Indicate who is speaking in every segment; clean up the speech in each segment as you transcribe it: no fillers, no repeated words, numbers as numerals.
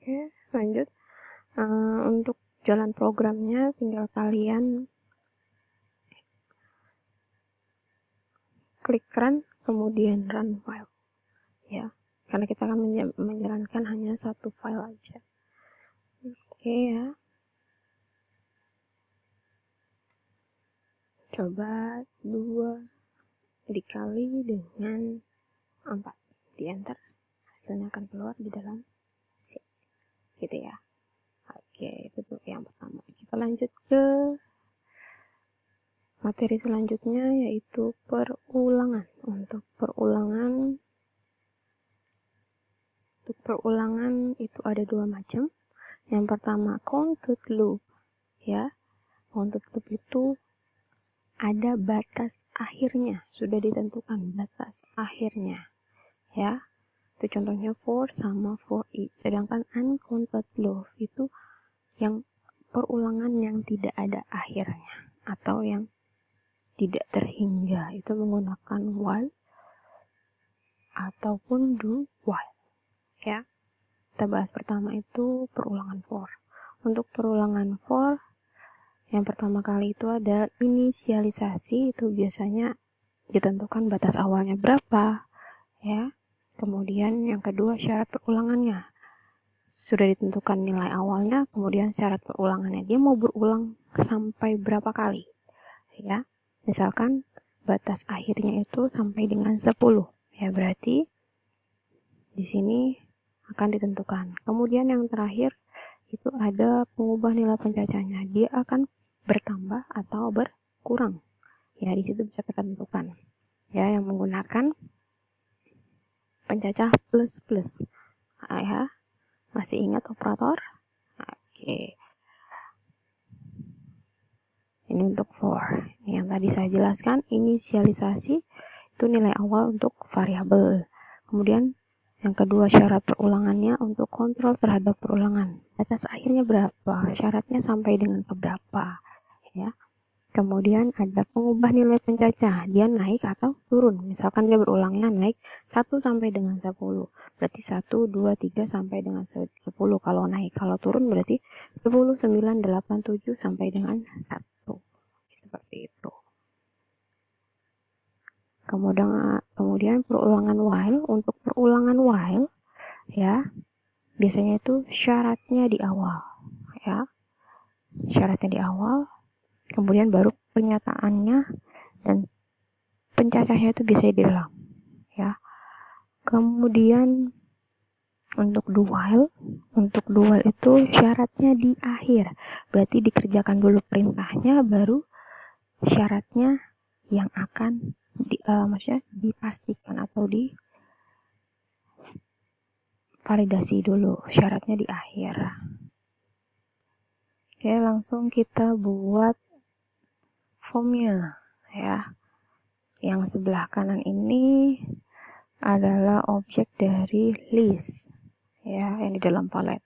Speaker 1: Oke, lanjut. Untuk jalan programnya tinggal kalian klik run, kemudian run file, ya, karena kita akan menjalankan hanya satu file aja. Oke ya, coba 2 dikali dengan 4, di enter, hasilnya akan keluar di dalam sini, gitu ya. Oke, itu tuh yang pertama. Kita lanjut ke materi selanjutnya, yaitu perulangan. Untuk perulangan itu ada 2 macam. Yang pertama counted loop, ya. Counted loop itu ada batas akhirnya, sudah ditentukan batas akhirnya, ya. Itu contohnya for sama for each. Sedangkan uncounted loop itu yang perulangan yang tidak ada akhirnya atau yang tidak terhingga, itu menggunakan while ataupun do while, ya. Kita bahas pertama itu perulangan for. Untuk perulangan for, yang pertama kali itu ada inisialisasi, itu biasanya ditentukan batas awalnya berapa, ya. Kemudian yang kedua syarat perulangannya. Sudah ditentukan nilai awalnya, kemudian syarat perulangannya. Dia mau berulang sampai berapa kali, ya. Misalkan batas akhirnya itu sampai dengan 10, ya, berarti di sini akan ditentukan. Kemudian yang terakhir itu ada pengubah nilai pencacahnya. Dia akan bertambah atau berkurang. Ya, di situ bisa kita tentukan. Ya, yang menggunakan pencacah plus plus. Ya, masih ingat operator? Oke. Ini untuk for. Yang tadi saya jelaskan, inisialisasi itu nilai awal untuk variabel. Kemudian yang kedua syarat perulangannya untuk kontrol terhadap perulangan. Batas akhirnya berapa? Syaratnya sampai dengan keberapa? Ya. Kemudian ada pengubah nilai pencacah. Dia naik atau turun. Misalkan dia berulangnya naik 1 sampai dengan 10. Berarti 1, 2, 3 sampai dengan 10 kalau naik. Kalau turun berarti 10, 9, 8, 7 sampai dengan 1. Seperti itu. Kemudian perulangan while. Untuk perulangan while, ya, biasanya itu syaratnya di awal, ya. Syaratnya di awal, kemudian baru pernyataannya dan pencacahnya itu biasanya di dalam, ya. Kemudian untuk do while itu syaratnya di akhir. Berarti dikerjakan dulu perintahnya, baru syaratnya yang akan maksudnya dipastikan atau divalidasi dulu, syaratnya di akhir. Oke, langsung kita buat formnya, ya. Yang sebelah kanan ini adalah objek dari list, ya, yang di dalam palet.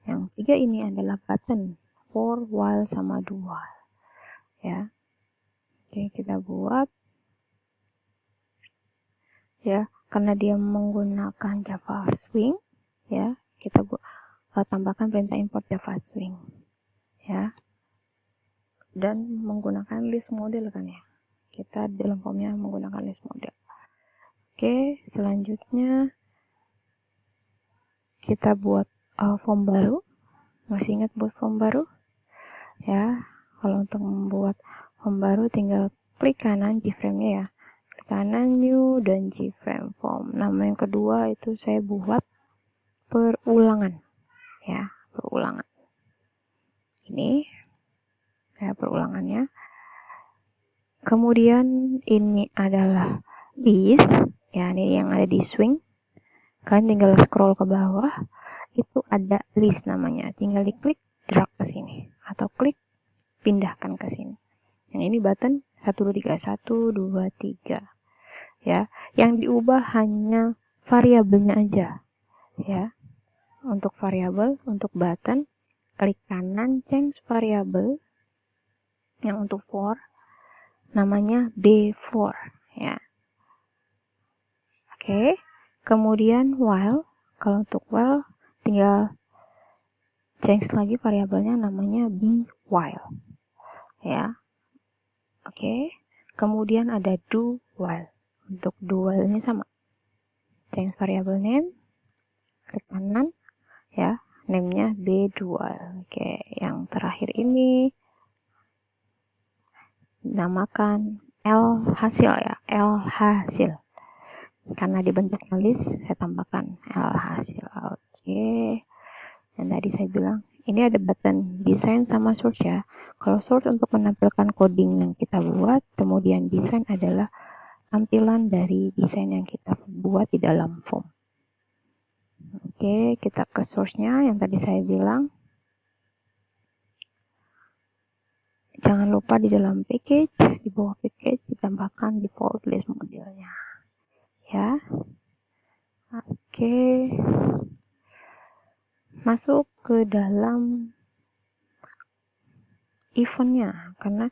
Speaker 1: Yang tiga ini adalah button for, while, sama do while, ya. Oke, kita buat, ya, karena dia menggunakan Java Swing, ya, kita tambahkan perintah import Java Swing, ya, dan menggunakan list model kan, ya. Kita dalam formnya menggunakan list model. Oke, selanjutnya kita buat form baru. Masih ingat buat form baru? Ya, kalau untuk membuat form baru tinggal klik kanan Gframe-nya, ya. Klik kanan new dan Gframe form. Nama yang kedua itu saya buat perulangan, ya, perulangan. Ini ya perulangannya. Kemudian ini adalah list, ya, ini yang ada di swing. Kalian tinggal scroll ke bawah, itu ada list namanya. Tinggal diklik, drag ke sini, atau klik pindahkan ke sini. Yang ini button 1, 2, 3, 1, 2, 3. Ya, yang diubah hanya variabelnya aja, ya. Untuk variabel, untuk button, klik kanan change variable. Yang untuk for, namanya B4, ya. Oke. Kemudian while, kalau untuk while tinggal change lagi variabelnya namanya be while, ya. Oke. Kemudian ada do while. Untuk do while ini sama, change variable name, klik kanan, ya, name-nya be do while. Oke, yang terakhir ini namakan L hasil, ya, L hasil. Karena dibentuknya list, saya tambahkan L hasil. Oke. Dan tadi saya bilang, ini ada button design sama source, ya. Kalau source untuk menampilkan coding yang kita buat, kemudian design adalah tampilan dari desain yang kita buat di dalam form. Oke, kita ke source-nya yang tadi saya bilang. Jangan lupa di dalam package, di bawah package ditambahkan default list modelnya, ya. Oke, masuk ke dalam eventnya, karena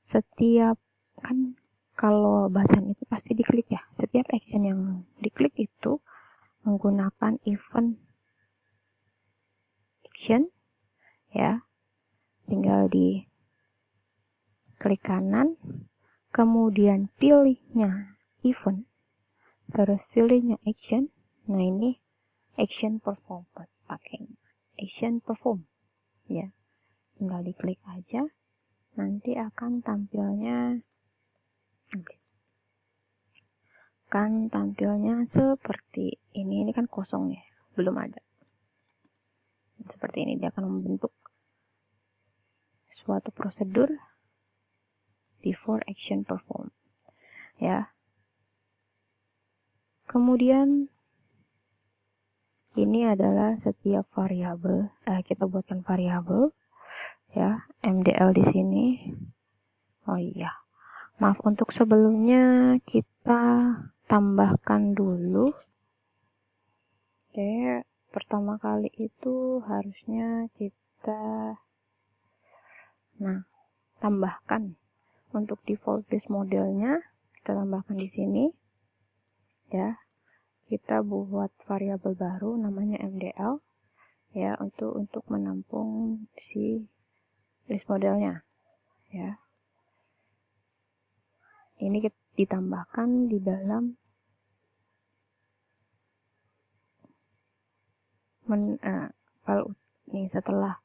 Speaker 1: setiap, kan kalau button itu pasti diklik, ya. Setiap action yang diklik itu menggunakan event action, ya. Tinggal di klik kanan, kemudian pilihnya event, terus pilihnya action. Nah, ini action perform, pakai action perform, ya. Tinggal diklik aja, nanti akan tampilnya seperti ini. Ini kan kosong, ya, belum ada. Seperti ini, dia akan membentuk suatu prosedur before action perform, ya. Kemudian ini adalah setiap variabel, kita buatkan variabel, ya, MDL di sini. Oh iya, maaf, untuk sebelumnya kita tambahkan dulu. Oke, pertama kali itu harusnya kita tambahkan untuk default list modelnya, kita tambahkan di sini, ya. Kita buat variabel baru namanya MDL, ya, untuk menampung si list modelnya, ya. Ini ditambahkan di dalam file ini setelah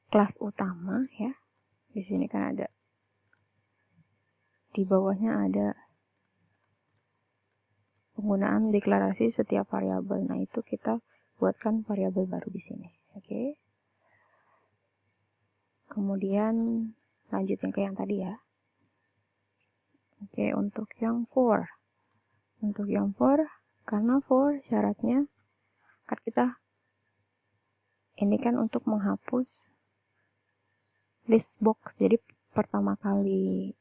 Speaker 1: kelas utama, ya. Di sini kan ada, di bawahnya ada penggunaan deklarasi setiap variabel. Nah, itu kita buatkan variabel baru di sini. Oke. Kemudian lanjut yang ke yang tadi, ya. Oke, untuk yang for. Untuk yang for, karena for syaratnya kan kita ini kan untuk menghapus list box. Jadi pertama kali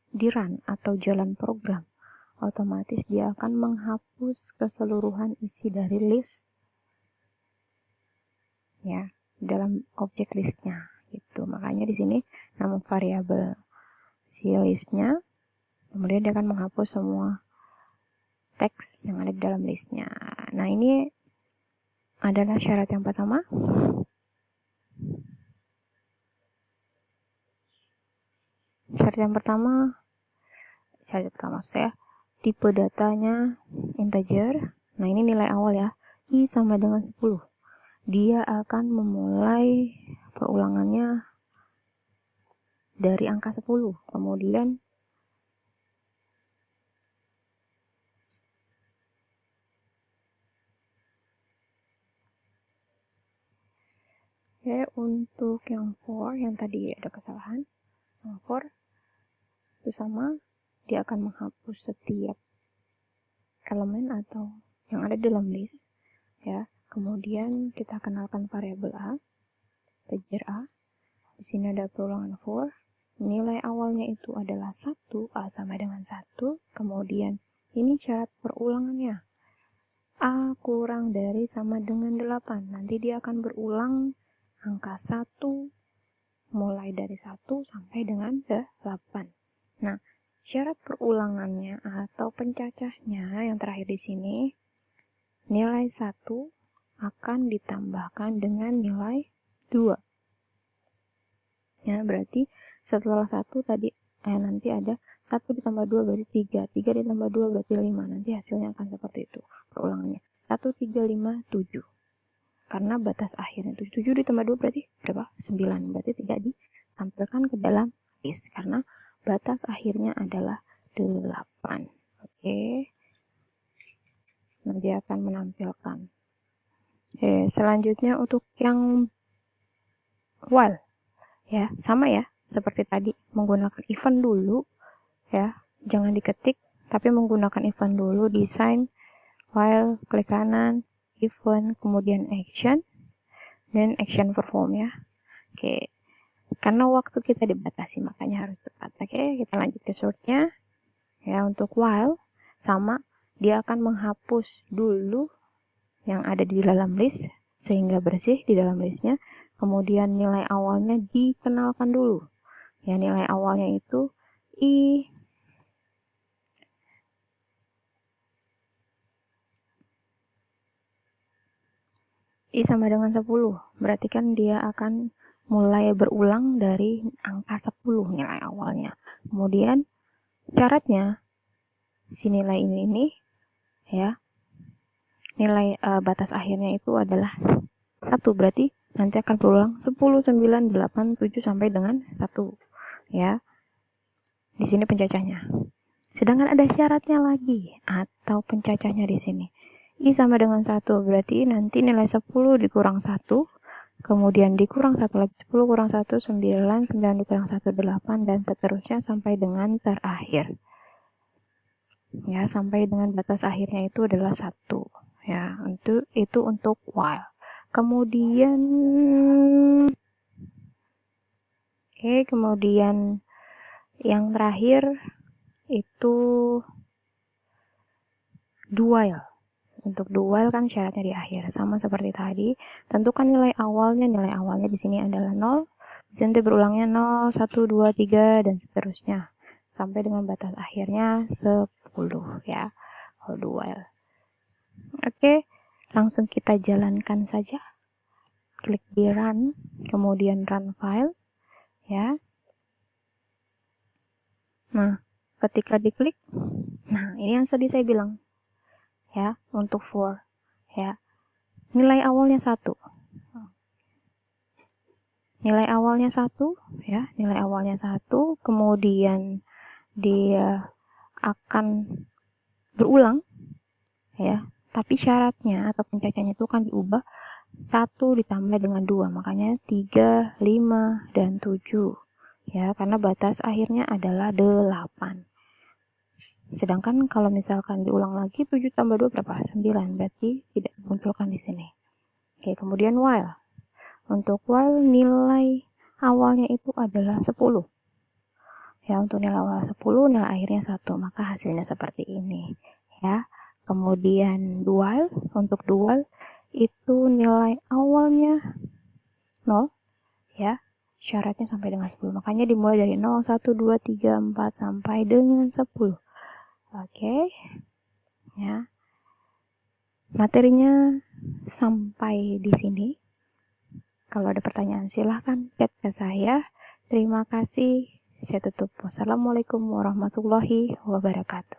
Speaker 1: di run atau jalan program, otomatis dia akan menghapus keseluruhan isi dari list, ya, dalam objek listnya, gitu. Makanya di sini nama variabel si listnya, kemudian dia akan menghapus semua teks yang ada di dalam listnya. Nah, ini adalah syarat yang pertama. Syarat pertama saya tipe datanya integer. Nah, ini nilai awal, ya, i sama dengan 10. Dia akan memulai perulangannya dari angka 10. Kemudian untuk yang for, yang tadi ada kesalahan, yang for itu sama, dia akan menghapus setiap elemen atau yang ada dalam list, ya. Kemudian kita kenalkan variabel A, integer A. Di sini ada perulangan for, nilai awalnya itu adalah 1, A sama dengan 1. Kemudian ini syarat perulangannya, A kurang dari sama dengan 8. Nanti dia akan berulang angka 1 mulai dari 1 sampai dengan 8. Nah, syarat perulangannya atau pencacahnya yang terakhir di sini, nilai 1 akan ditambahkan dengan nilai 2. Ya, berarti setelah 1 tadi nanti ada 1 ditambah 2 berarti 3. 3 ditambah 2 berarti 5. Nanti hasilnya akan seperti itu perulangannya. 1, 3, 5, 7. Karena batas akhirnya 7 ditambah 2 berarti berapa? 9. Berarti tidak ditampilkan ke dalam list karena batas akhirnya adalah 8. Oke. Nah, dia akan menampilkan. Selanjutnya untuk yang while. Ya, sama ya, seperti tadi menggunakan event dulu ya. Jangan diketik tapi menggunakan event dulu, desain while, klik kanan, event, kemudian action dan action perform ya. Oke. Karena waktu kita dibatasi makanya harus tepat. Oke, kita lanjut ke source-nya. Ya, untuk while sama dia akan menghapus dulu yang ada di dalam list sehingga bersih di dalam listnya. Kemudian nilai awalnya dikenalkan dulu. Ya, nilai awalnya itu I sama dengan 10. Berarti kan dia akan mulai berulang dari angka 10 nilai awalnya. Kemudian syaratnya si nilai ini ya. Nilai batas akhirnya itu adalah 1. Berarti nanti akan berulang 10, 9, 8, 7 sampai dengan 1. Ya. Di sini pencacahnya. Sedangkan ada syaratnya lagi atau pencacahnya di sini. I sama dengan 1, berarti nanti nilai 10 dikurang 1, kemudian dikurang 1 lagi 10 kurang 1, 9, 9 dikurang 1, 8, dan seterusnya sampai dengan terakhir. Ya, sampai dengan batas akhirnya itu adalah 1. Ya, itu untuk while. Kemudian kemudian yang terakhir itu do while. Untuk do while kan syaratnya di akhir, sama seperti tadi. Tentukan nilai awalnya. Nilai awalnya di sini adalah 0. Nanti berulangnya 0, 1, 2, 3 dan seterusnya sampai dengan batas akhirnya 10 ya. Kalau do while. Oke, langsung kita jalankan saja. Klik di run, kemudian run file ya. Nah, ketika diklik, nah ini yang tadi saya bilang ya, untuk for ya. Nilai awalnya 1. Nilai awalnya 1 ya, nilai awalnya 1, kemudian dia akan berulang ya. Tapi syaratnya atau pencacahnya itu kan diubah 1 ditambah dengan 2, makanya 3, 5, dan 7 ya, karena batas akhirnya adalah 8. Sedangkan kalau misalkan diulang lagi 7 tambah 2 berapa? 9, berarti tidak dimunculkan di sini. Oke, kemudian while. Untuk while nilai awalnya itu adalah 10. Ya, untuk nilai awal 10, nilai akhirnya 1, maka hasilnya seperti ini ya. Kemudian do while, untuk do while itu nilai awalnya 0 ya. Syaratnya sampai dengan 10. Makanya dimulai dari 0, 1, 2, 3, 4 sampai dengan 10. Oke. Ya. Materinya sampai di sini. Kalau ada pertanyaan silahkan chat ke saya. Terima kasih. Saya tutup. Wassalamualaikum warahmatullahi wabarakatuh.